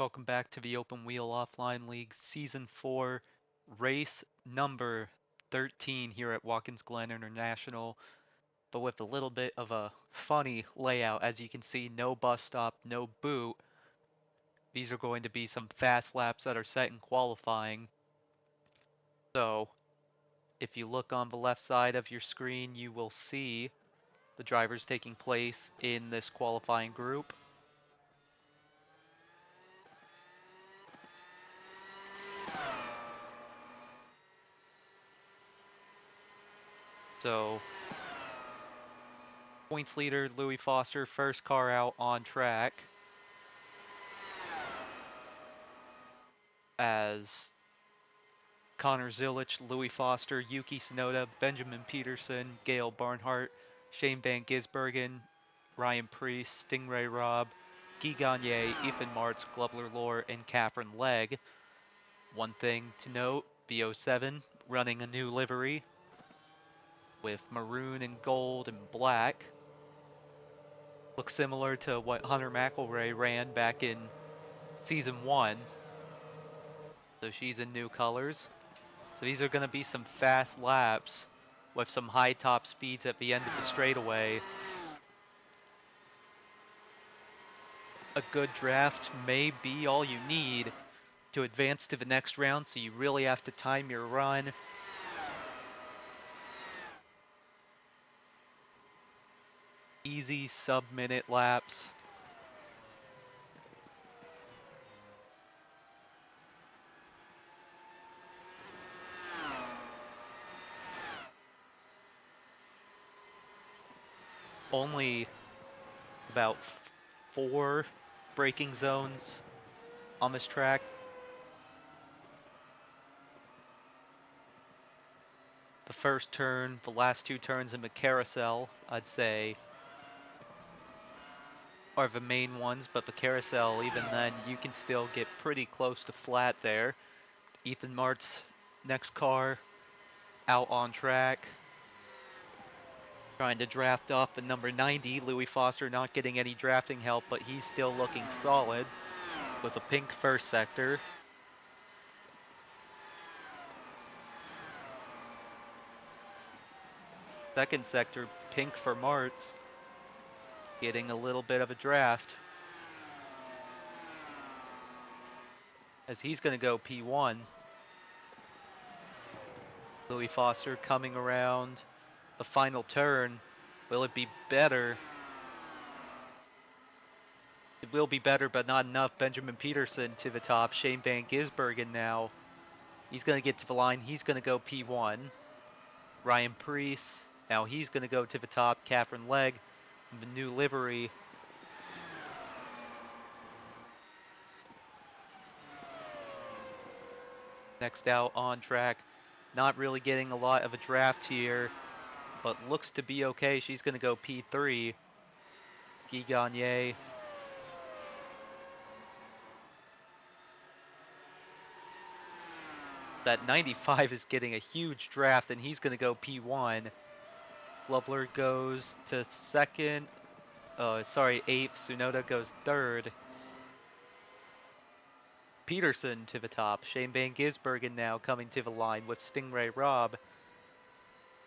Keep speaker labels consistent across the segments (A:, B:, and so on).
A: Welcome back to the Open Wheel Offline League Season 4, race number 13 here at Watkins Glen International, but with a little bit of a funny layout. As you can see, no bus stop, no boot. These are going to be some fast laps that are set in qualifying. So, if you look on the left side of your screen, you will see the drivers taking place in this qualifying group. So, points leader Louis Foster, first car out on track. As Connor Zilich, Louis Foster, Yuki Tsunoda, Benjamin Peterson, Gail Barnhart, Shane Van Gisbergen, Ryan Preece, Stingray Robb, Guy Gagne, Ethan Martz, Glubler Lore, and Catherine Legg. One thing to note, B07 running a new livery with maroon and gold and black. Looks similar to what Hunter McElroy ran back in Season 1. So she's in new colors. So these are going to be some fast laps with some high top speeds at the end of the straightaway. A good draft may be all you need to advance to the next round, so you really have to time your run. Easy sub-minute laps. Only about 4 braking zones on this track. The first turn, the last 2 turns in the carousel, I'd say, are the main ones, but the carousel, even then, you can still get pretty close to flat there. Ethan Martz, next car, out on track. Trying to draft off the number 90, Louis Foster not getting any drafting help, but he's still looking solid with a pink first sector. Second sector, pink for Martz, getting a little bit of a draft, as he's going to go P1. Louis Foster coming around the final turn. Will it be better? It will be better, but not enough. Benjamin Peterson to the top. Shane Van Gisbergen now. He's going to get to the line. He's going to go P1. Ryan Preece. Now he's going to go to the top. Catherine Legg, the new livery. Next out on track. Not really getting a lot of a draft here, but looks to be okay. She's going to go P3. Guy Gagne. That 95 is getting a huge draft, and he's going to go P1. Glubler goes to second. Sorry, 8th. Tsunoda goes 3rd. Peterson to the top. Shane Van Gisbergen now coming to the line with Stingray Robb.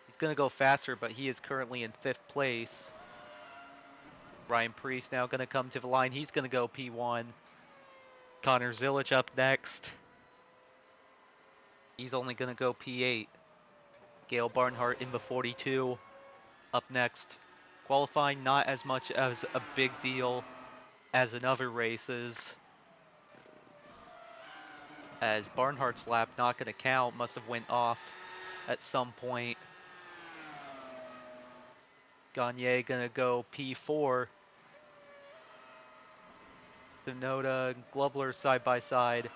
A: He's going to go faster, but he is currently in 5th place. Ryan Preece now going to come to the line. He's going to go P1. Connor Zilich up next. He's only going to go P8. Gail Barnhart in the 42 up next. Qualifying not as much as a big deal as in other races, as Barnhart's lap not going to count, must have went off at some point. Gagne going to go P4. Tsunoda and Glubler side by side.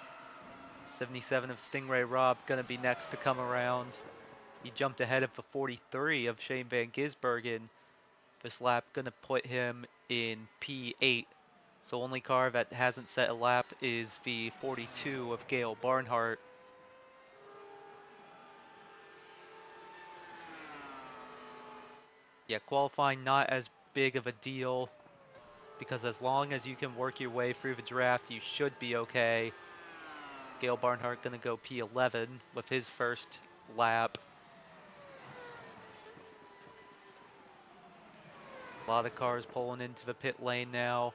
A: 77 of Stingray Robb going to be next to come around. He jumped ahead of the 43 of Shane Van Gisbergen. This lap going to put him in P8. So only car that hasn't set a lap is the 42 of Gail Barnhart. Yeah, qualifying not as big of a deal because as long as you can work your way through the draft, you should be okay. Gale Barnhart gonna go P11 with his first lap. A lot of cars pulling into the pit lane now.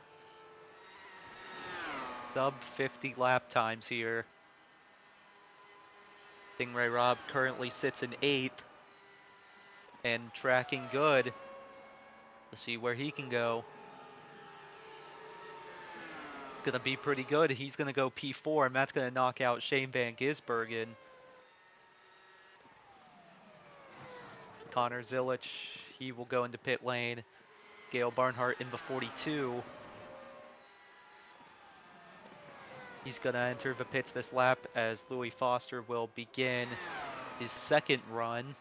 A: Sub 50 lap times here. Stingray Rob currently sits in 8th and tracking good. Let's see where he can go. Gonna be pretty good. He's gonna go P4, and that's gonna knock out Shane Van Gisbergen. Connor Zilich, he will go into pit lane. Gale Barnhart in the 42. He's gonna enter the pits this lap as Louis Foster will begin his second run.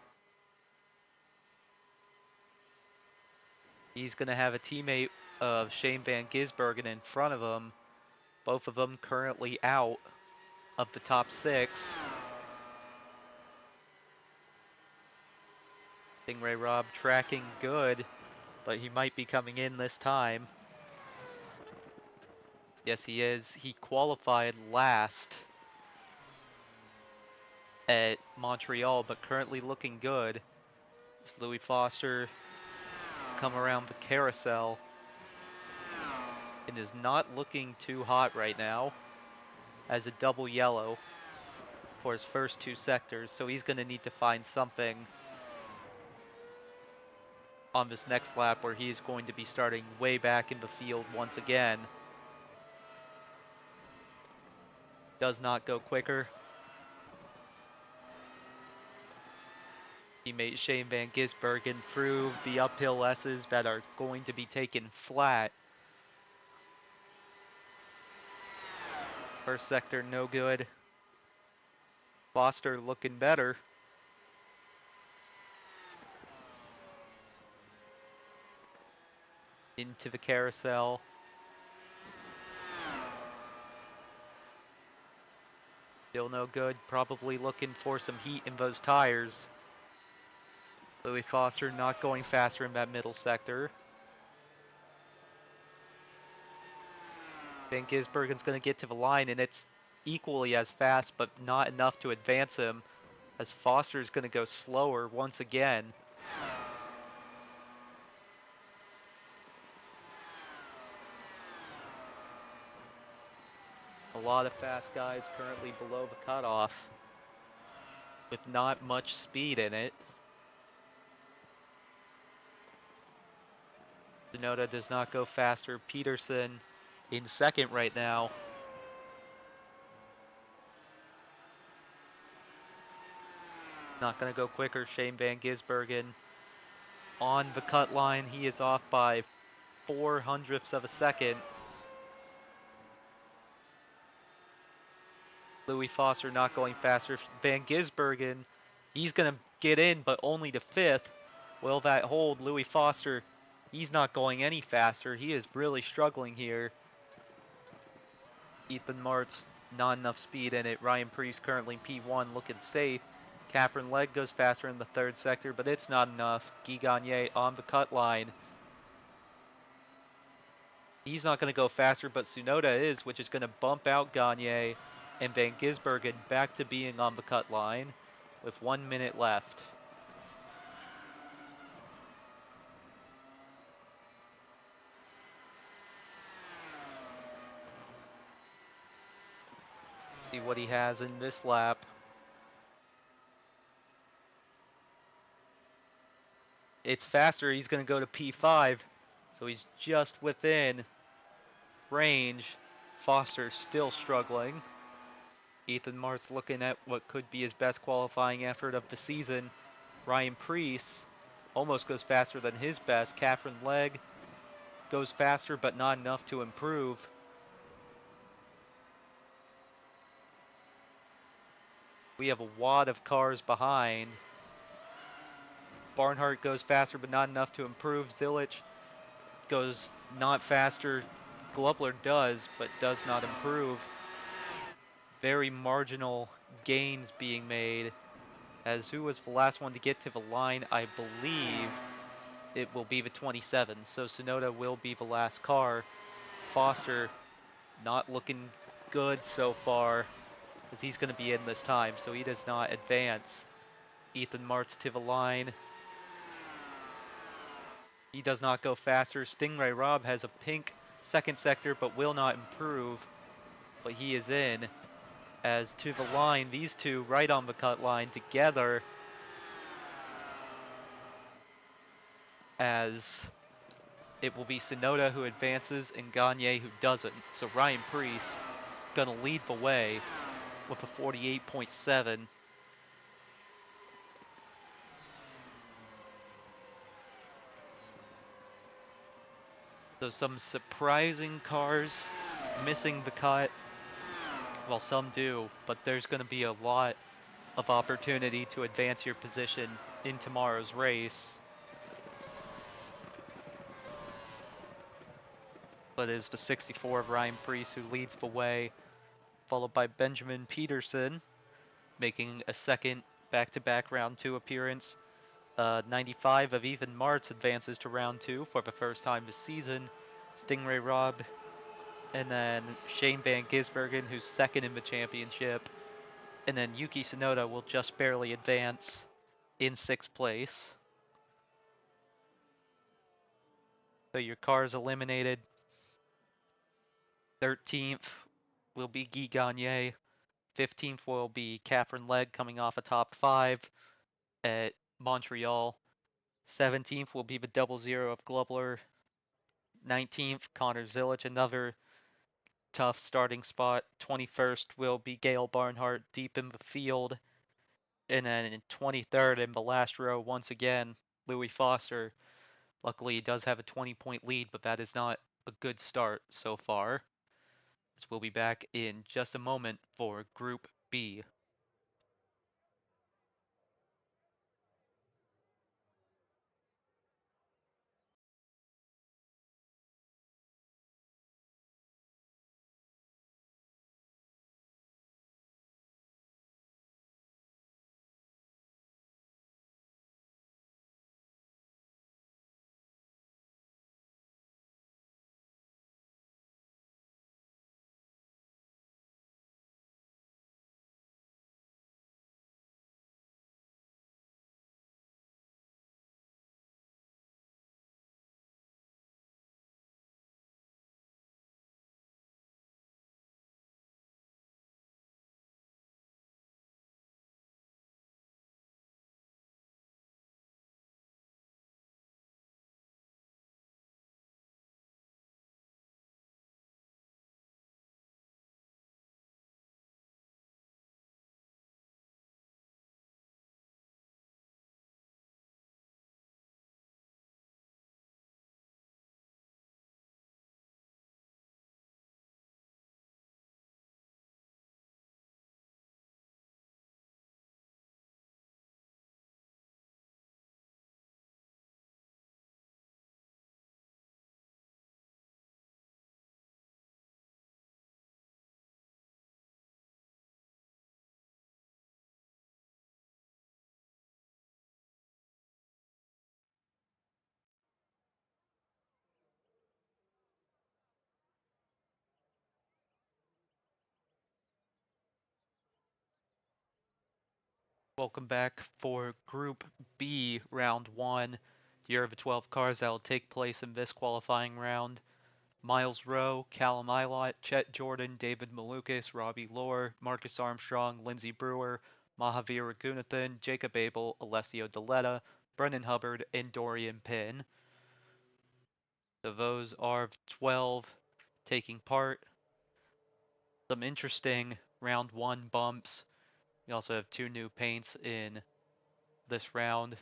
A: He's gonna have a teammate of Shane Van Gisbergen in front of him. Both of them currently out of the top 6. Stingray Rob tracking good, but he might be coming in this time. Yes, he is. He qualified last at Montreal, but currently looking good. As Louis Foster come around the carousel. It is not looking too hot right now. As a double yellow for his first 2 sectors, so he's going to need to find something on this next lap where he is going to be starting way back in the field once again. Does not go quicker. Teammate Shane Van Gisbergen through the uphill S's that are going to be taken flat. First sector no good. Foster looking better. Into the carousel. Still no good. Probably looking for some heat in those tires. Louis Foster not going faster in that middle sector. Van Gisbergen's going to get to the line, and it's equally as fast, but not enough to advance him, as Foster's going to go slower once again. A lot of fast guys currently below the cutoff, with not much speed in it. Tsunoda does not go faster. Peterson in second right now. Not going to go quicker. Shane Van Gisbergen on the cut line. He is off by 0.04 of a second. Louis Foster not going faster. Van Gisbergen, he's going to get in, but only to 5th. Will that hold? Louis Foster, he's not going any faster. He is really struggling here. Ethan Martz, not enough speed in it. Ryan Preece currently P1 looking safe. Catherine Legg goes faster in the 3rd sector, but it's not enough. Guy Gagné on the cut line. He's not going to go faster, but Tsunoda is, which is going to bump out Gagné and Van Gisbergen back to being on the cut line with 1 minute left. See what he has in this lap. It's faster. He's going to go to P5, so he's just within range. Foster's still struggling. Ethan Martz looking at what could be his best qualifying effort of the season. Ryan Preece almost goes faster than his best. Catherine Legg goes faster, but not enough to improve. We have a wad of cars behind. Barnhart goes faster, but not enough to improve. Zilich goes not faster. Glubler does, but does not improve. Very marginal gains being made. As who was the last one to get to the line, I believe. it will be the 27. So Sonoda will be the last car. Foster not looking good so far, as he's going to be in this time, so he does not advance. Ethan Martz to the line. He does not go faster. Stingray Rob has a pink second sector but will not improve, but he is in. As to the line, these two right on the cut line together, as it will be Sonoda who advances and Gagne who doesn't. So Ryan Preece gonna lead the way with a 48.7. So some surprising cars missing the cut. Well, some do, but there's gonna be a lot of opportunity to advance your position in tomorrow's race. But it is the 64 of Ryan Preece who leads the way, followed by Benjamin Peterson, making a second back-to-back round 2 appearance. 95 of Ethan Martz advances to round 2 for the first time this season. Stingray Robb, and then Shane Van Gisbergen, who's second in the championship. And then Yuki Tsunoda will just barely advance in 6th place. So your car's eliminated. 13th will be Guy Gagne. 15th will be Catherine Legg coming off a top 5 at Montreal. 17th will be the 00 of Globler. 19th, Connor Zilic, another tough starting spot. 21st will be Gail Barnhart deep in the field. And then in 23rd in the last row, once again, Louis Foster. Luckily, he does have a 20-point lead, but that is not a good start so far. As we'll be back in just a moment for Group B. Welcome back for Group B, Round 1. Here are the 12 cars that will take place in this qualifying round. Miles Rowe, Callum Ilott, Chet Jordan, David Malukas, Robbie Lohr, Marcus Armstrong, Lindsey Brewer, Mahavir Raghunathan, Jacob Abel, Alessio Deletta, Brennan Hubbard, and Dorian Pinn. So those are 12 taking part. Some interesting round 1 bumps. We also have 2 new paints in this round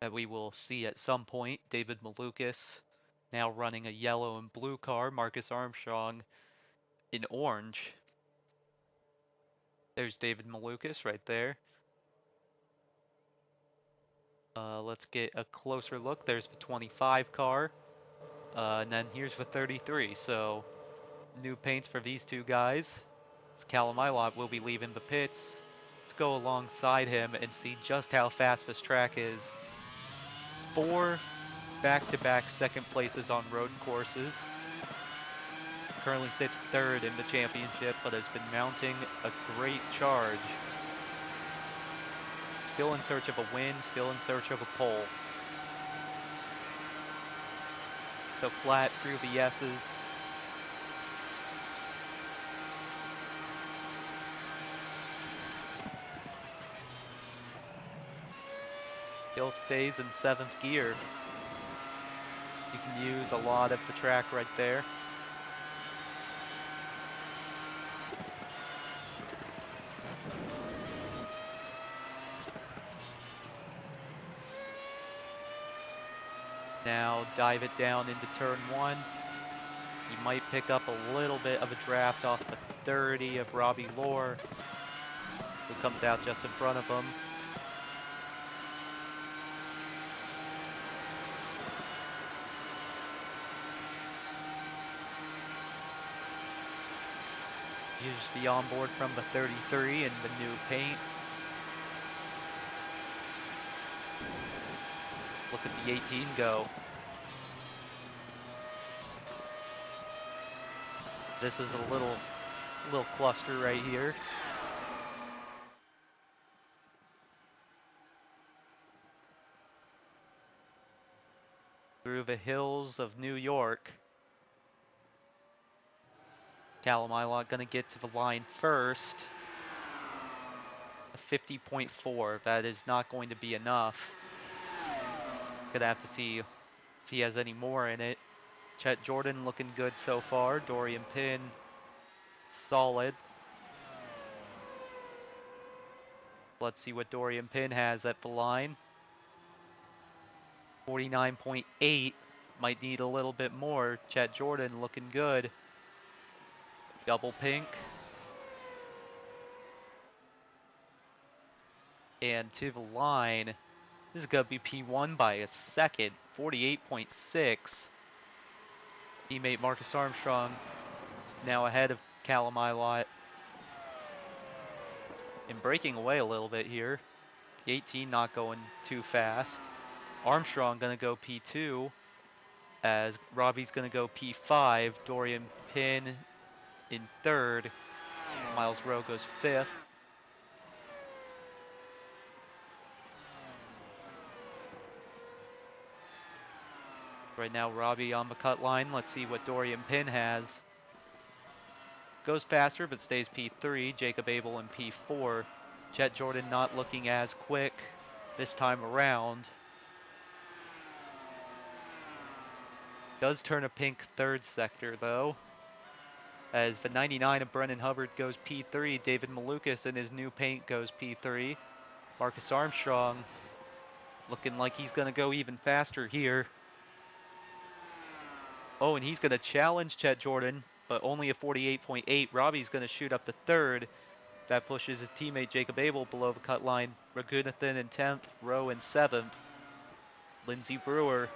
A: that we will see at some point. David Malukas now running a yellow and blue car. Marcus Armstrong in orange. There's David Malukas right there. Let's get a closer look. There's the 25 car. And then here's the 33. So new paints for these two guys. Callum Ilott will be leaving the pits. Let's go alongside him and see just how fast this track is. 4 back-to-back second places on road courses. Currently sits third in the championship, but has been mounting a great charge. Still in search of a win, still in search of a pole. So flat through the yeses. Still stays in 7th gear. You can use a lot of the track right there. Now dive it down into turn 1. You might pick up a little bit of a draft off the 30 of Robbie Lohr, who comes out just in front of him. Use the onboard from the 33 and the new paint. Look at the 18 go. This is a little cluster right here. Through the hills of New York. Callum Ilott gonna get to the line first. A 50.4, that is not going to be enough. Gonna have to see if he has any more in it. Chet Jordan looking good so far. Dorian Pin, solid. Let's see what Dorian Pin has at the line. 49.8, might need a little bit more. Chet Jordan looking good. Double pink. And to the line, this is gonna be P1 by a second. 48.6. Teammate Marcus Armstrong now ahead of Callum Ilott. And breaking away a little bit here. The 18 not going too fast. Armstrong gonna go P2 as Robbie's gonna go P5. Dorian Pin in third. Miles Rowe goes fifth. Right now Robbie on the cut line. Let's see what Dorian Pin has. Goes faster but stays P3. Jacob Abel in P4. Chet Jordan not looking as quick this time around. Does turn a pink third sector though. As the 99 of Brennan Hubbard goes P3, David Malukas in his new paint goes P3. Marcus Armstrong looking like he's going to go even faster here. Oh, and he's going to challenge Chet Jordan, but only a 48.8. Robbie's going to shoot up to third. That pushes his teammate Jacob Abel below the cut line. Ragunathan in 10th, Rowe in 7th. Lindsey Brewer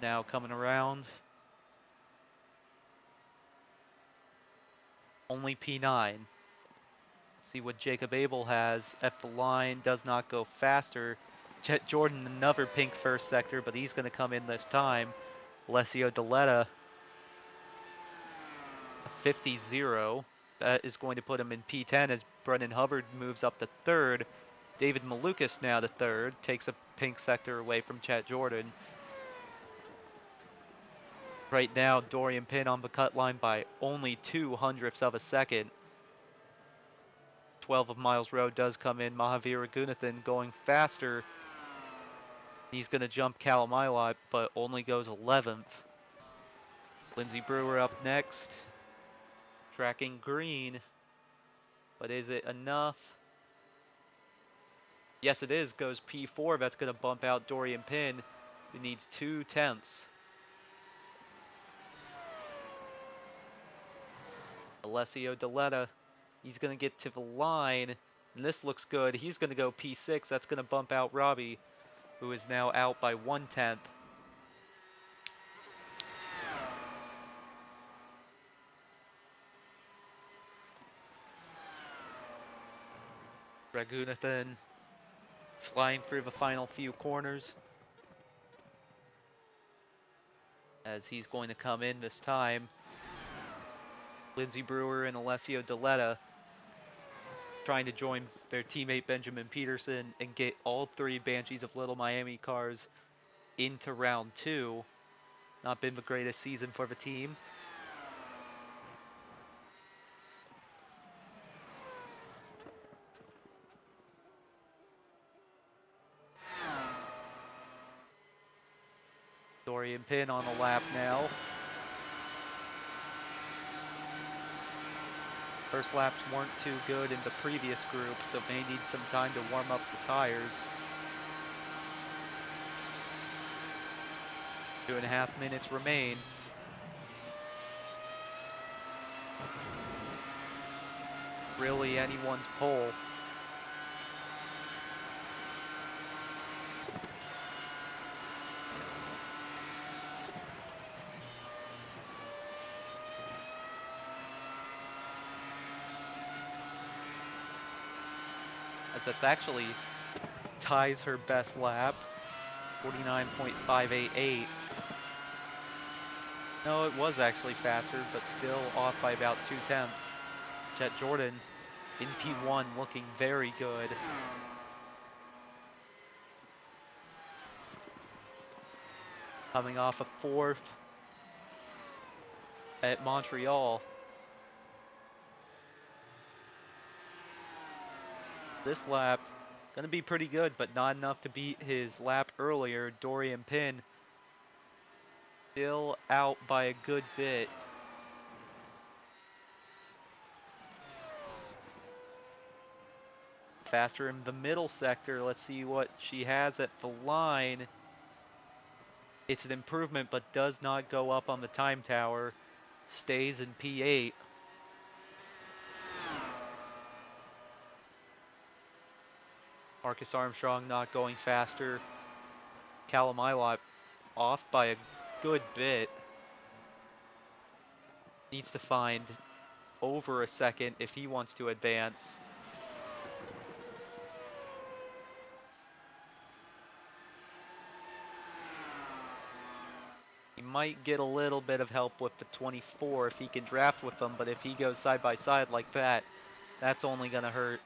A: now coming around. Only P9. See what Jacob Abel has at the line. Does not go faster. Chet Jordan, another pink first sector, but he's going to come in this time. Alessio Deletta, 50-0. That is going to put him in P10 as Brennan Hubbard moves up to third. David Malukas now to third. Takes a pink sector away from Chet Jordan. Right now, Dorian Pin on the cut line by only 0.02 of a second. 12 of Miles Rowe does come in. Mahavir Ragunathan going faster. He's going to jump Callum Ilott, but only goes 11th. Lindsey Brewer up next. Tracking green. But is it enough? Yes, it is. Goes P4. That's going to bump out Dorian Pin, who needs 0.2. Alessio Deletta. He's going to get to the line. And this looks good. He's going to go P6. That's going to bump out Robbie, who is now out by 0.1. Ragunathan flying through the final few corners. as he's going to come in this time. Lindsey Brewer and Alessio Deletta trying to join their teammate Benjamin Peterson and get all three Banshees of Little Miami cars into round two. Not been the greatest season for the team. Dorian Pin on the lap now. First laps weren't too good in the previous group, so may need some time to warm up the tires. 2.5 minutes remain. Really anyone's pole. As that's actually ties her best lap, 49.588. No, it was actually faster, but still off by about 2 tenths. Jet Jordan in P1 looking very good. Coming off a fourth at Montreal. This lap gonna be pretty good, but not enough to beat his lap earlier. Dorian Pin still out by a good bit. Faster in the middle sector. Let's see what she has at the line. It's an improvement, but does not go up on the time tower. Stays in P8. Marcus Armstrong not going faster. Callum Ilott off by a good bit. Needs to find over a second if he wants to advance. He might get a little bit of help with the 24 if he can draft with them, but if he goes side by side like that, that's only going to hurt.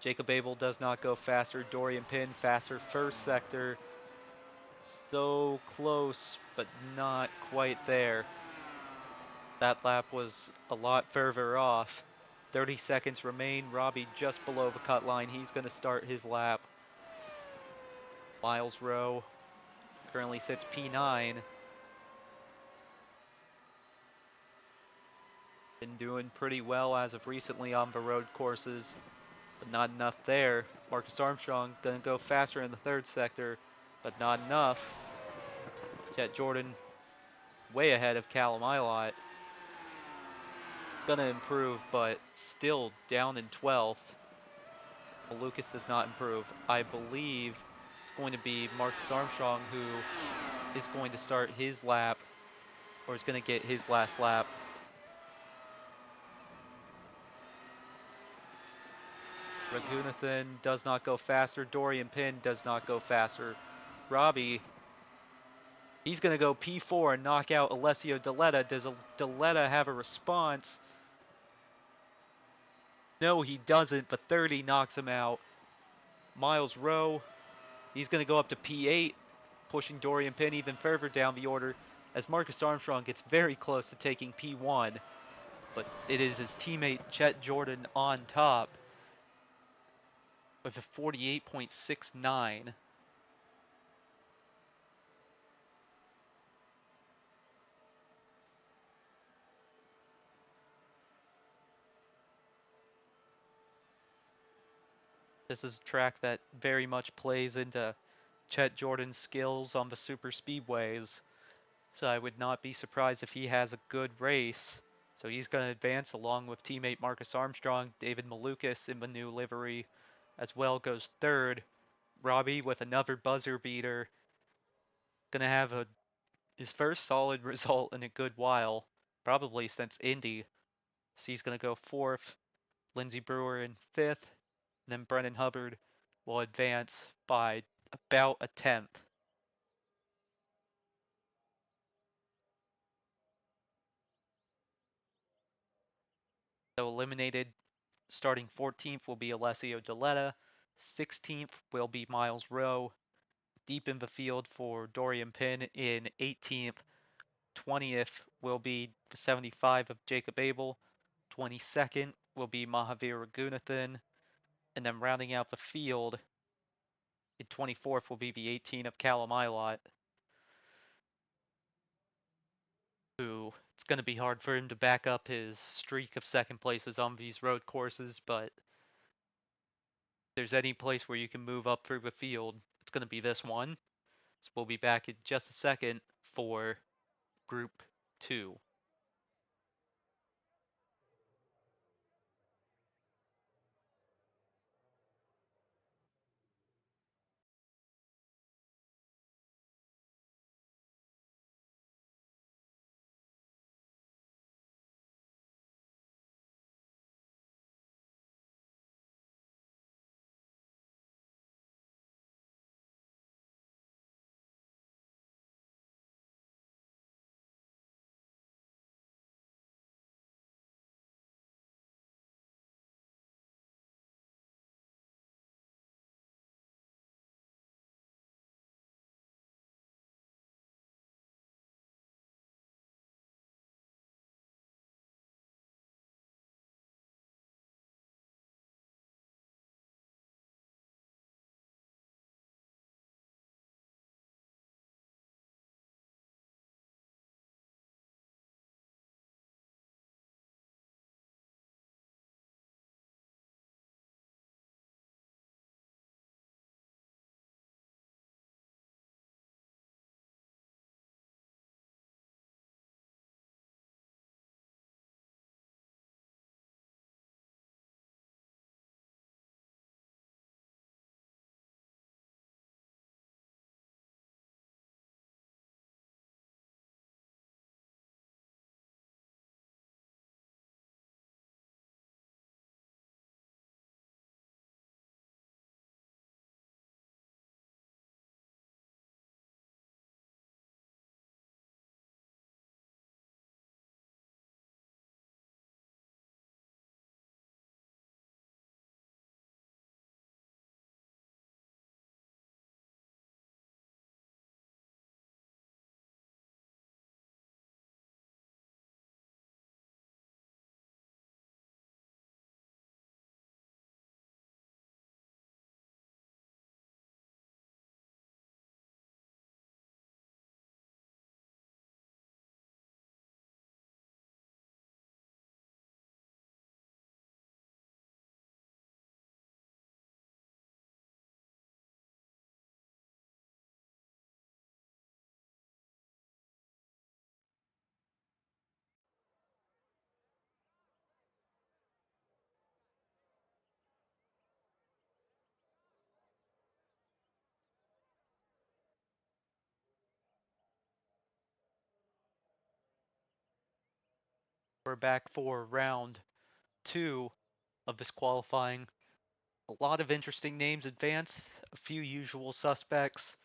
A: Jacob Abel does not go faster. Dorian Pin faster first sector. So close, but not quite there. That lap was a lot further off. 30 seconds remain. Robbie just below the cut line. He's going to start his lap. Miles Rowe currently sits P9. Been doing pretty well as of recently on the road courses, but not enough there. Marcus Armstrong gonna go faster in the third sector, but not enough. Jet Jordan way ahead of Callum Ilott. Gonna improve, but still down in 12th. Lucas does not improve. I believe it's going to be Marcus Armstrong who is going to start his lap, or is going to get his last lap. Raghunathan does not go faster. Dorian Pin does not go faster. Robbie, he's going to go P4 and knock out Alessio Deletta. Does Deletta have a response? No, he doesn't, but 30 knocks him out. Miles Rowe, he's going to go up to P8, pushing Dorian Pin even further down the order as Marcus Armstrong gets very close to taking P1, but it is his teammate Chet Jordan on top with a 48.69. This is a track that very much plays into Chet Jordan's skills on the super speedways, so I would not be surprised if he has a good race. So he's going to advance along with teammate Marcus Armstrong. David Malukas in the new livery as well goes third. Robbie with another buzzer beater. Going to have his first solid result in a good while, probably since Indy. So he's going to go fourth. Lindsey Brewer in fifth. And then Brennan Hubbard will advance by about a tenth. So eliminated starting 14th will be Alessio Deletta. 16th will be Miles Rowe. Deep in the field for Dorian Pinn in 18th. 20th will be 75 of Jacob Abel. 22nd will be Mahavir Raghunathan. And then rounding out the field in 24th will be the 18 of Callum Ilott, who it's going to be hard for him to back up his streak of second places on these road courses, but if there's any place where you can move up through the field, it's going to be this one. So we'll be back in just a second for Group 2. We're back for round 2 of this qualifying. A lot of interesting names advance, a few usual suspects.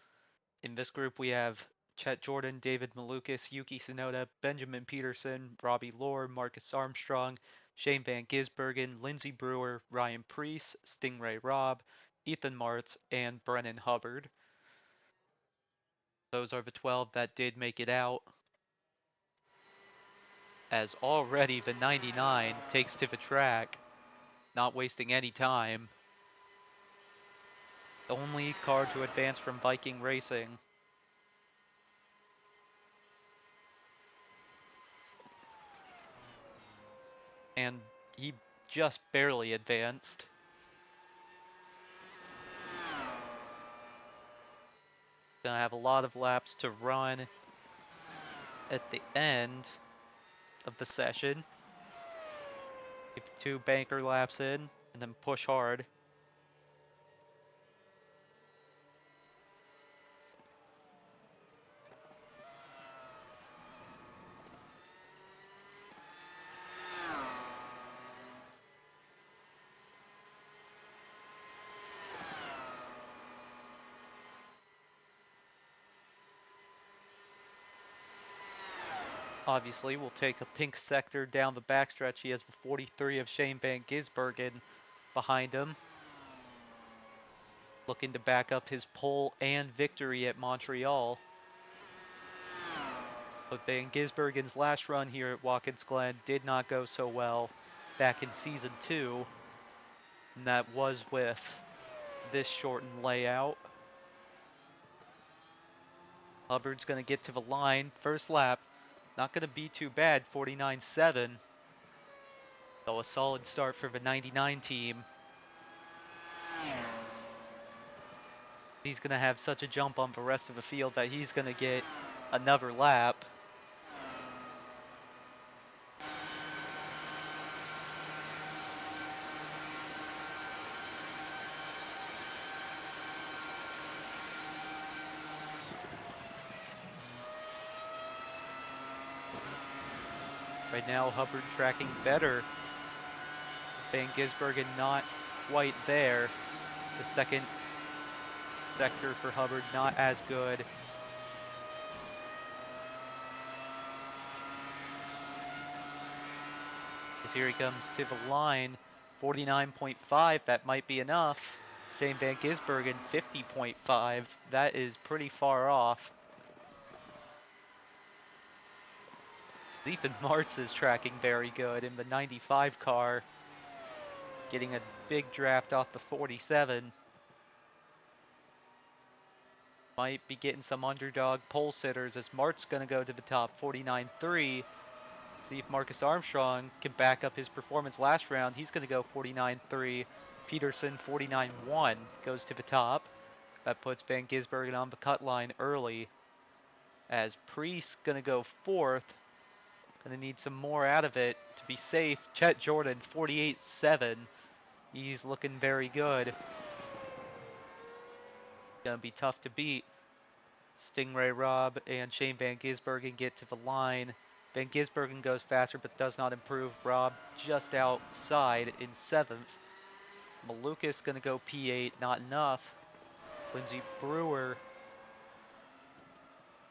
A: In this group, we have Chet Jordan, David Malukas, Yuki Tsunoda, Benjamin Peterson, Robbie Lohr, Marcus Armstrong, Shane Van Gisbergen, Lindsey Brewer, Ryan Preece, Stingray Robb, Ethan Martz, and Brennan Hubbard. Those are the 12 that did make it out, as already the 99 takes to the track, not wasting any time. The only car to advance from Viking Racing. And he just barely advanced. Gonna have a lot of laps to run at the end of the session. Get 2 banker laps in and then push hard. obviously will take a pink sector down the backstretch. He has the 43 of Shane Van Gisbergen behind him, looking to back up his pole and victory at Montreal. But Van Gisbergen's last run here at Watkins Glen did not go so well back in Season 2, and that was with this shortened layout. Hubbard's going to get to the line. First lap, not going to be too bad, 49.7. So a solid start for the 99 team. He's going to have such a jump on the rest of the field that he's going to get another lap. Right now, Hubbard tracking better. Van Gisbergen not quite there. The second sector for Hubbard not as good. As here he comes to the line, 49.5, that might be enough. Shane Van Gisbergen, 50.5, that is pretty far off. Ethan Martz is tracking very good in the 95 car, getting a big draft off the 47. Might be getting some underdog pole sitters as Mart's going to go to the top, 49.3. See if Marcus Armstrong can back up his performance last round. He's going to go 49.3. Peterson, 49.1, goes to the top. That puts Van Gisbergen on the cut line early. As Priest going to go fourth. Going to need some more out of it to be safe. Chet Jordan, 48.7. He's looking very good. Going to be tough to beat. Stingray Robb and Shane Van Gisbergen get to the line. Van Gisbergen goes faster but does not improve. Robb just outside in 7th. Malukas going to go P8, not enough. Lindsey Brewer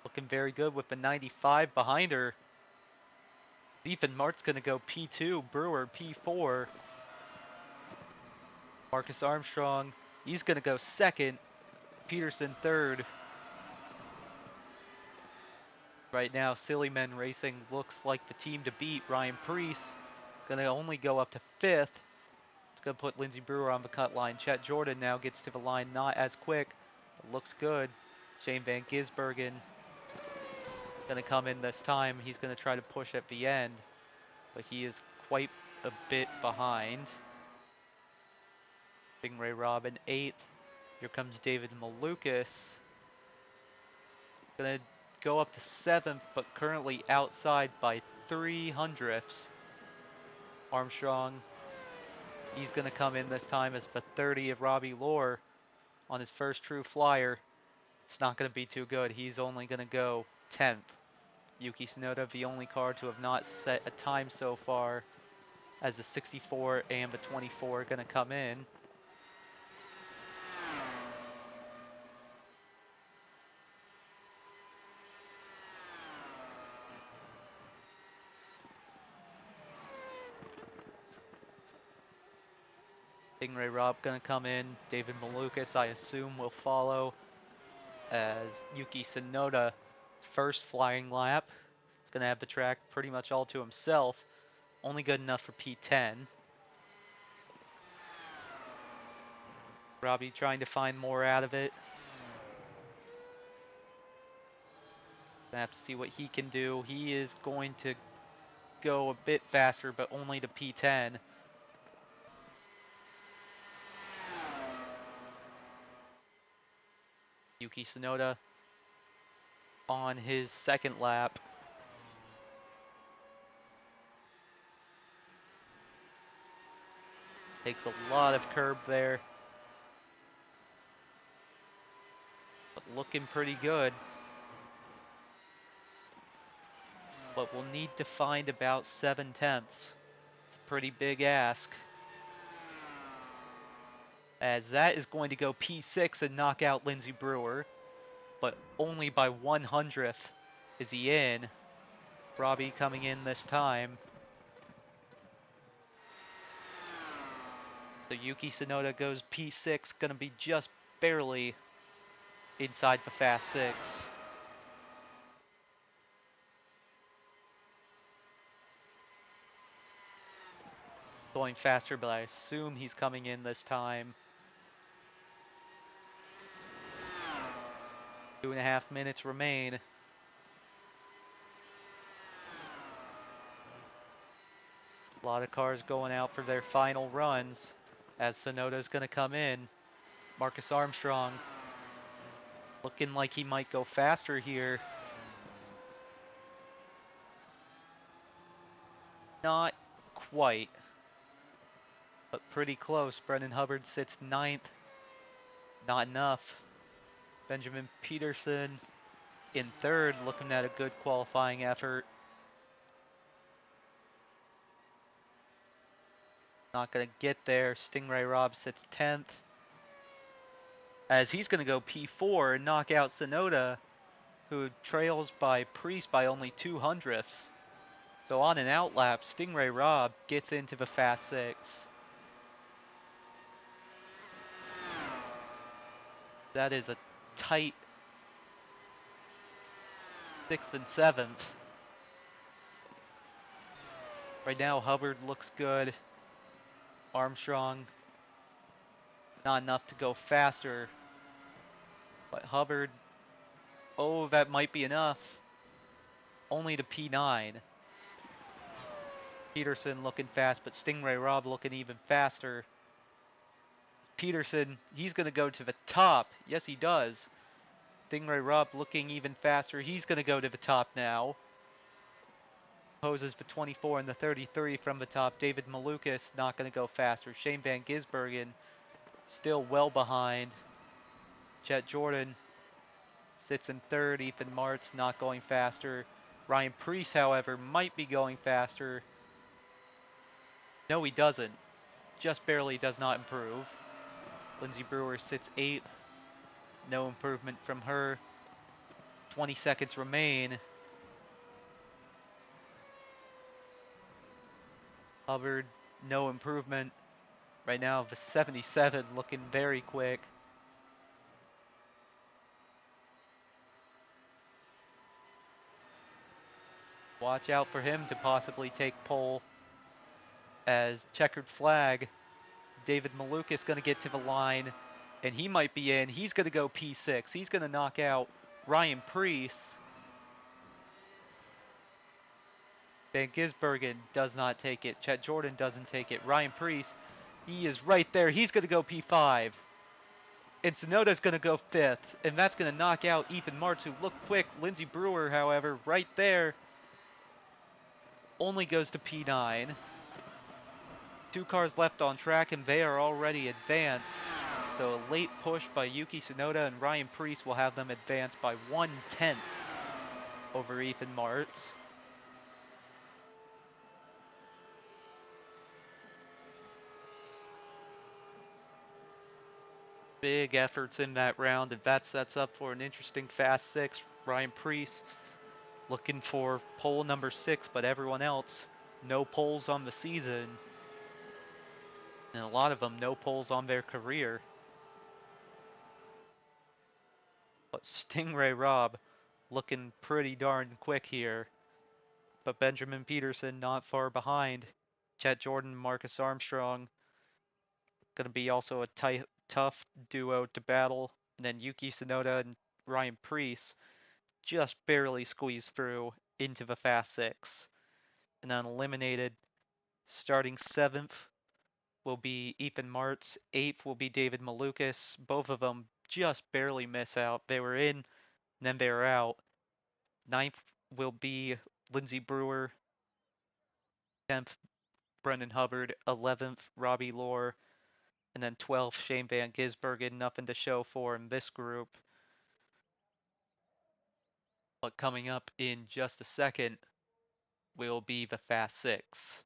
A: looking very good with the 95 behind her. Ethan Mart's going to go P2, Brewer P4. Marcus Armstrong, he's going to go second. Peterson third. Right now, Silly Men Racing looks like the team to beat. Ryan Priest going to only go up to 5th. It's going to put Lindsey Brewer on the cut line. Chet Jordan now gets to the line, not as quick, but looks good. Shane Van Gisbergen going to come in this time. He's going to try to push at the end, but he is quite a bit behind. Stingray Robb in 8th. Here comes David Malukas. Going to go up to 7th, but currently outside by 300ths. Armstrong, he's going to come in this time as the 30 of Robbie Lohr on his first true flyer. It's not going to be too good. He's only going to go 10th. Yuki Tsunoda, the only car to have not set a time so far, as the 64 and the 24 are going to come in. Stingray Robb going to come in. David Malukas, I assume, will follow as Yuki Tsunoda, first flying lap. He's going to have the track pretty much all to himself. Only good enough for P10. Robbie trying to find more out of it. Gonna have to see what he can do. He is going to go a bit faster, but only to P10. Yuki Tsunoda on his second lap. Takes a lot of curb there. But looking pretty good. But we'll need to find about 7/10. It's a pretty big ask. As that is going to go P6 and knock out Lindsey Brewer. But only by 100th is he in. Robbie coming in this time. So Yuki Tsunoda goes P6, gonna be just barely inside the fast six. Going faster, but I assume he's coming in this time. 2.5 minutes remain. A lot of cars going out for their final runs as Tsunoda's gonna come in. Marcus Armstrong looking like he might go faster here. Not quite, but pretty close. Brendan Hubbard sits 9th. Not enough. Benjamin Peterson in 3rd, looking at a good qualifying effort. Not going to get there. Stingray Robb sits 10th. As he's going to go P4 and knock out Tsunoda, who trails by Priest by only 200ths. So on an outlap, Stingray Robb gets into the fast six. That is a tight 6th and 7th. Right now, Hubbard looks good. Armstrong, not enough to go faster. But Hubbard, oh, that might be enough. Only to P9. Peterson looking fast, but Stingray Robb looking even faster. Peterson, he's going to go to the top. Yes, he does. Stingray Robb looking even faster. He's going to go to the top now. Poses the 24 and the 33 from the top. David Malukas not going to go faster. Shane Van Gisbergen still well behind. Chet Jordan sits in 3rd. Ethan Martz not going faster. Ryan Preece, however, might be going faster. No, he doesn't. Just barely does not improve. Lindsey Brewer sits 8th. No improvement from her. 20 seconds remain. Hubbard, no improvement. Right now, the 77 looking very quick. Watch out for him to possibly take pole. As checkered flag, David Malukas going to get to the line, and he might be in. He's going to go P6. He's going to knock out Ryan Preece. Van Gisbergen does not take it. Chet Jordan doesn't take it. Ryan Preece, he is right there. He's going to go P5. And Tsunoda's going to go 5th. And that's going to knock out Ethan Martz, who looked quick. Lindsey Brewer, however, right there, only goes to P9. 2 cars left on track, and they are already advanced. So a late push by Yuki Tsunoda, and Ryan Preece will have them advanced by 1/10 over Ethan Martz. Big efforts in that round, and that sets up for an interesting fast six. Ryan Preece looking for pole number 6, but everyone else, no poles on the season. And a lot of them, no poles on their career. But Stingray Robb looking pretty darn quick here. But Benjamin Peterson not far behind. Chet Jordan, Marcus Armstrong, going to be also a tough duo to battle. And then Yuki Tsunoda and Ryan Preece just barely squeezed through into the fast six. And then eliminated, starting 7th will be Ethan Martz. 8th will be David Malukas. Both of them just barely miss out. They were in, and then they were out. 9th will be Lindsey Brewer. 10th, Brendan Hubbard. 11th, Robbie Lohr. And then 12th, Shane Van Gisbergen. Nothing to show for in this group. But coming up in just a second will be the Fast Six.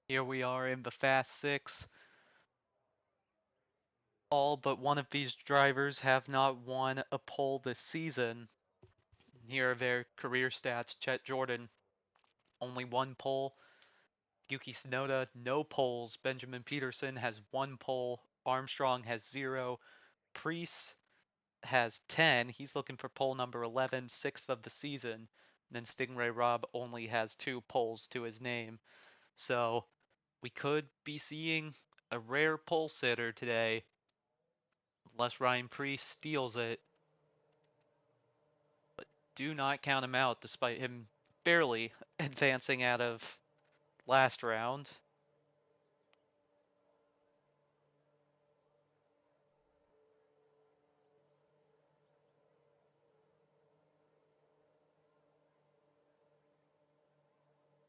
A: Here we are in the Fast Six. All but one of these drivers have not won a pole this season. Here are their career stats. Chet Jordan, only one pole. Yuki Tsunoda, no poles. Benjamin Peterson has one pole. Armstrong has 0. Preece has 10. He's looking for pole number 11, sixth of the season. And then Stingray Robb only has 2 poles to his name. So we could be seeing a rare pole sitter today, unless Ryan Preece steals it. But do not count him out, despite him barely advancing out of last round.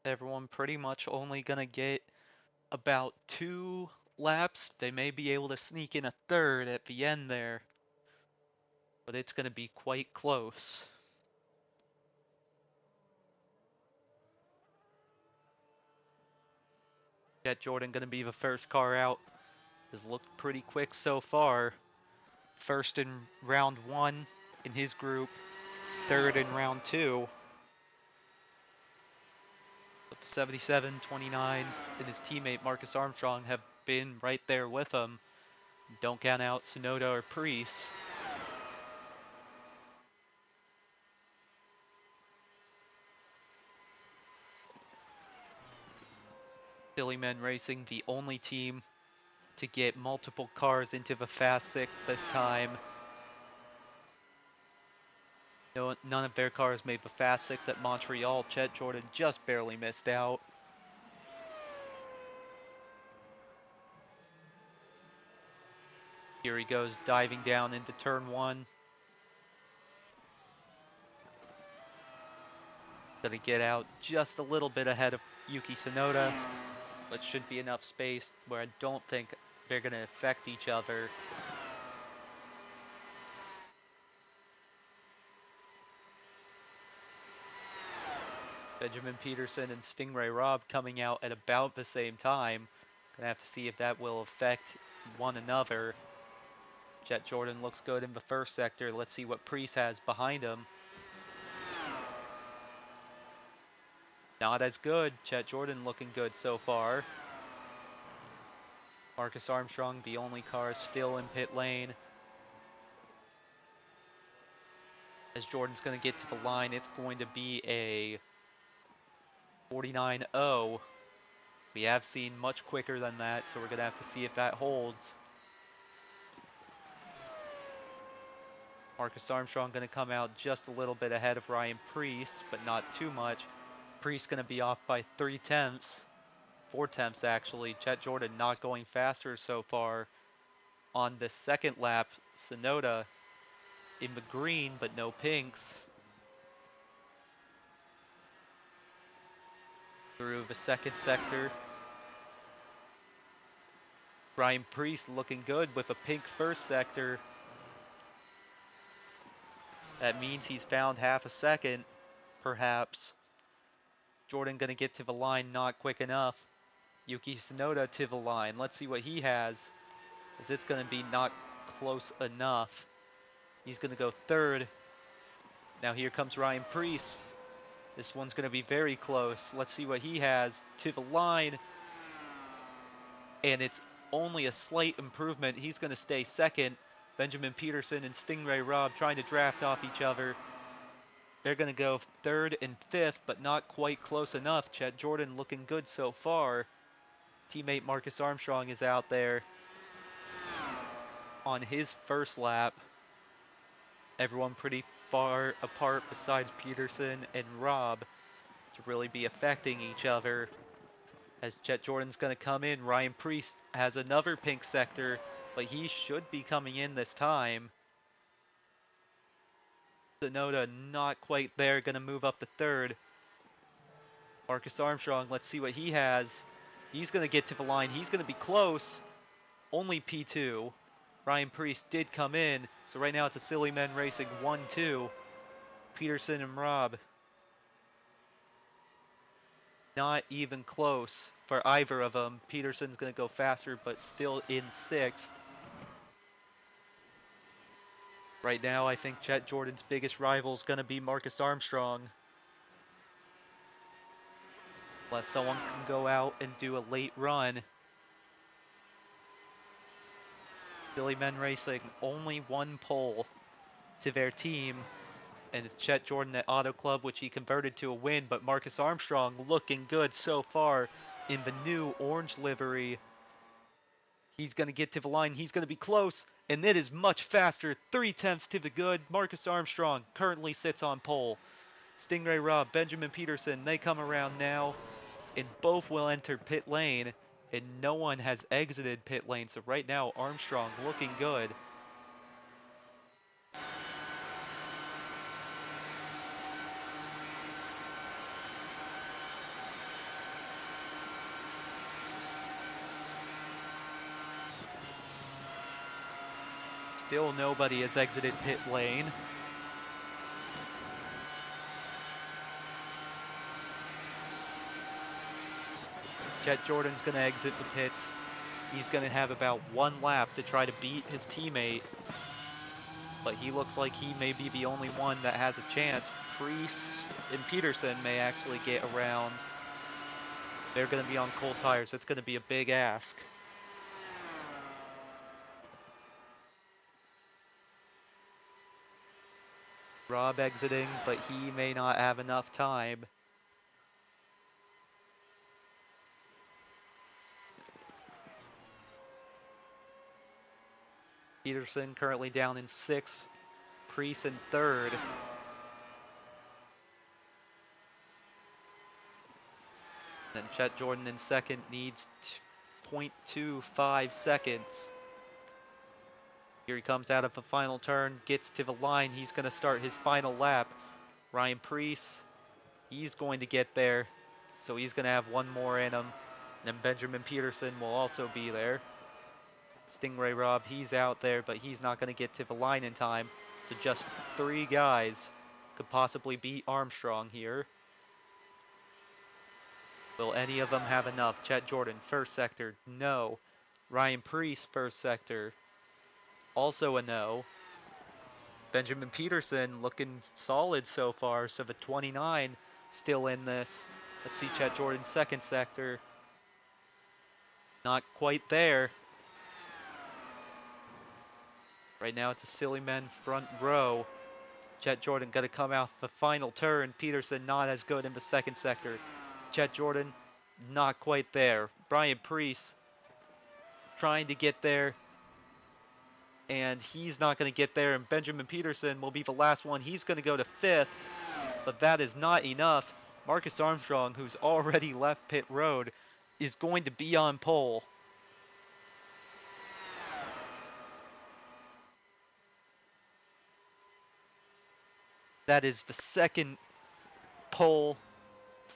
A: Everyone pretty much only gonna get about 2 laps. They may be able to sneak in a third at the end there, but it's gonna be quite close. Jet Jordan gonna be the first car out. Has looked pretty quick so far. First in round 1 in his group, third in round 2. 77, 29, and his teammate Marcus Armstrong have been right there with him. Don't count out Tsunoda or Preece. Silly Men Racing, the only team to get multiple cars into the Fast Six this time. No, none of their cars made the Fast Six at Montreal. Chet Jordan just barely missed out. Here he goes diving down into turn 1. Gonna get out just a little bit ahead of Yuki Tsunoda, but should be enough space where I don't think they're gonna affect each other. Benjamin Peterson and Stingray Robb coming out at about the same time. Gonna have to see if that will affect one another. Jet Jordan looks good in the first sector. Let's see what Preece has behind him. Not as good. Jet Jordan looking good so far. Marcus Armstrong, the only car still in pit lane. As Jordan's going to get to the line, it's going to be a 49.0. We have seen much quicker than that, so we're going to have to see if that holds. Marcus Armstrong going to come out just a little bit ahead of Ryan Preece, but not too much. Preece going to be off by 3 tenths. 4 tenths actually. Chet Jordan not going faster so far. On the second lap, Tsunoda in the green, but no pinks. Through the second sector. Ryan Preece looking good with a pink first sector. That means he's found half a second, perhaps. Jordan gonna get to the line not quick enough. Yuki Tsunoda to the line. Let's see what he has, as it's gonna be not close enough. He's gonna go third. Now here comes Ryan Preece. This one's gonna be very close. Let's see what he has to the line. And it's only a slight improvement. He's gonna stay second. Benjamin Peterson and Stingray Robb trying to draft off each other. They're going to go third and fifth, but not quite close enough. Chet Jordan looking good so far. Teammate Marcus Armstrong is out there on his first lap. Everyone pretty far apart besides Peterson and Robb to really be affecting each other. As Chet Jordan's going to come in, Ryan Preece has another pink sector, but he should be coming in this time. Tsunoda not quite there, going to move up to third. Marcus Armstrong, let's see what he has. He's going to get to the line. He's going to be close. Only P2. Ryan Preece did come in. So right now it's a Silly Men Racing 1-2. Peterson and Robb. Not even close. for either of them. Peterson's going to go faster, but still in 6th. Right now, I think Chet Jordan's biggest rival is going to be Marcus Armstrong. Unless someone can go out and do a late run. Silly Men Racing, only one pole to their team. And it's Chet Jordan at Auto Club, which he converted to a win. But Marcus Armstrong looking good so far in the new orange livery. He's going to get to the line. He's going to be close. And it is much faster. 3/10 to the good. Marcus Armstrong currently sits on pole. Stingray Robb, Benjamin Peterson, they come around now. And both will enter pit lane. And no one has exited pit lane. So right now, Armstrong looking good. Still nobody has exited pit lane. Chet Jordan's going to exit the pits. He's going to have about one lap to try to beat his teammate. But he looks like he may be the only one that has a chance. Priest and Peterson may actually get around. They're going to be on cold tires. It's going to be a big ask. Robb exiting, but he may not have enough time. Peterson currently down in 6th. Priest in 3rd. And Chet Jordan in 2nd needs 0.25 seconds. Here he comes out of the final turn, gets to the line. He's going to start his final lap. Ryan Priest, he's going to get there. So he's going to have one more in him. And then Benjamin Peterson will also be there. Stingray Robb, he's out there, but he's not going to get to the line in time. So just 3 guys could possibly beat Armstrong here. Will any of them have enough? Chet Jordan, first sector, no. Ryan Priest, first sector, also a no. Benjamin Peterson looking solid so far, so the 29 still in this. Let's see Chet Jordan, second sector. Not quite there. Right now it's a Silly Men front row. Chet Jordan got to come out the final turn. Peterson not as good in the second sector. Chet Jordan not quite there. Brian Priest trying to get there. And he's not going to get there. And Benjamin Peterson will be the last one. He's going to go to 5th. But that is not enough. Marcus Armstrong, who's already left pit road, is going to be on pole. That is the second pole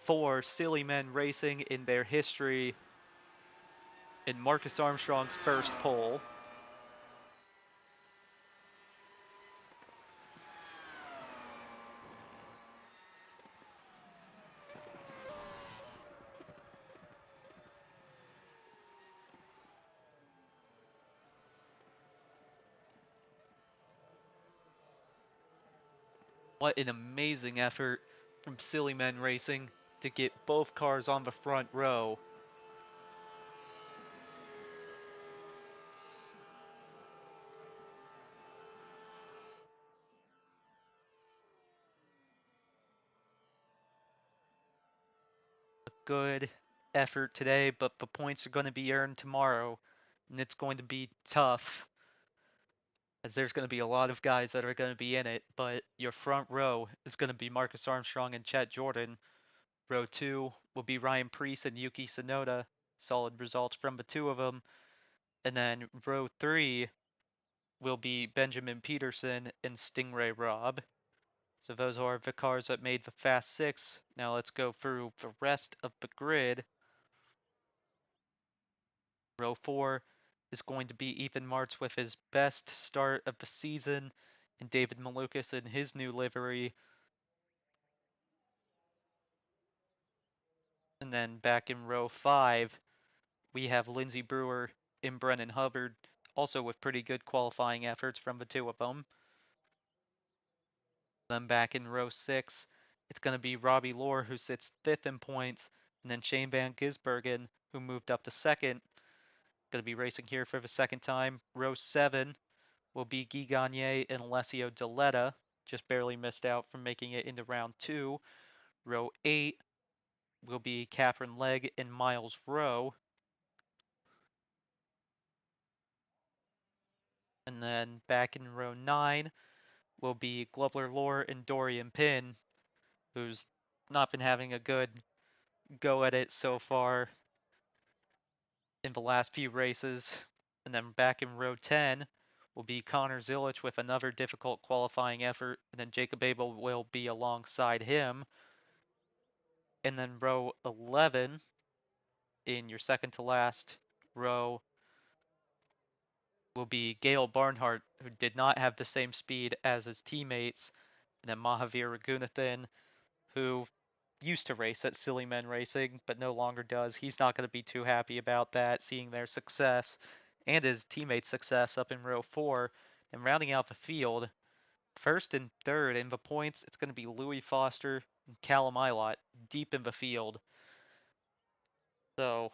A: for Silly Men Racing in their history. In Marcus Armstrong's first pole. What an amazing effort from Silly Men Racing to get both cars on the front row. A good effort today, but the points are going to be earned tomorrow, and it's going to be tough, as there's going to be a lot of guys that are going to be in it, but your front row is going to be Marcus Armstrong and Chet Jordan. Row 2 will be Ryan Priest and Yuki Tsunoda. Solid results from the two of them. And then row 3 will be Benjamin Peterson and Stingray Robb. So those are the cars that made the Fast 6. Now let's go through the rest of the grid. Row 4 is going to be Ethan Martz with his best start of the season, and David Malukas in his new livery. And then back in row 5, we have Lindsey Brewer and Brennan Hubbard, also with pretty good qualifying efforts from the two of them. Then back in row 6, it's going to be Robbie Lohr, who sits 5th in points, and then Shane Van Gisbergen, who moved up to 2nd. Going to be racing here for the second time. Row 7 will be Guy Gagné and Alessio Deletta, just barely missed out from making it into round 2. Row 8 will be Catherine Legg and Miles Rowe. And then back in row 9 will be Globler Lohr and Dorian Pinn, who's not been having a good go at it so far in the last few races. And then back in row 10 will be Connor Zilich with another difficult qualifying effort, and then Jacob Abel will be alongside him. And then row 11, in your second to last row, will be Gale Barnhart, who did not have the same speed as his teammates, and then Mahavir Raghunathan, who used to race at Silly Men Racing, but no longer does. He's not going to be too happy about that, seeing their success and his teammates' success up in row 4. And rounding out the field, first and third in the points, it's going to be Louis Foster and Callum Ilott deep in the field. So,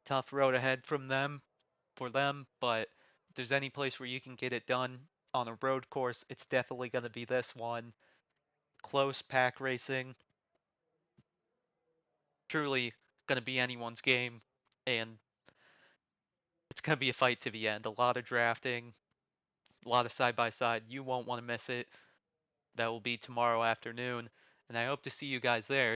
A: tough road ahead for them, but if there's any place where you can get it done on a road course, it's definitely going to be this one. Close pack racing, truly going to be anyone's game, and it's going to be a fight to the end. A lot of drafting, a lot of side by side. You won't want to miss it. That will be tomorrow afternoon, and I hope to see you guys there.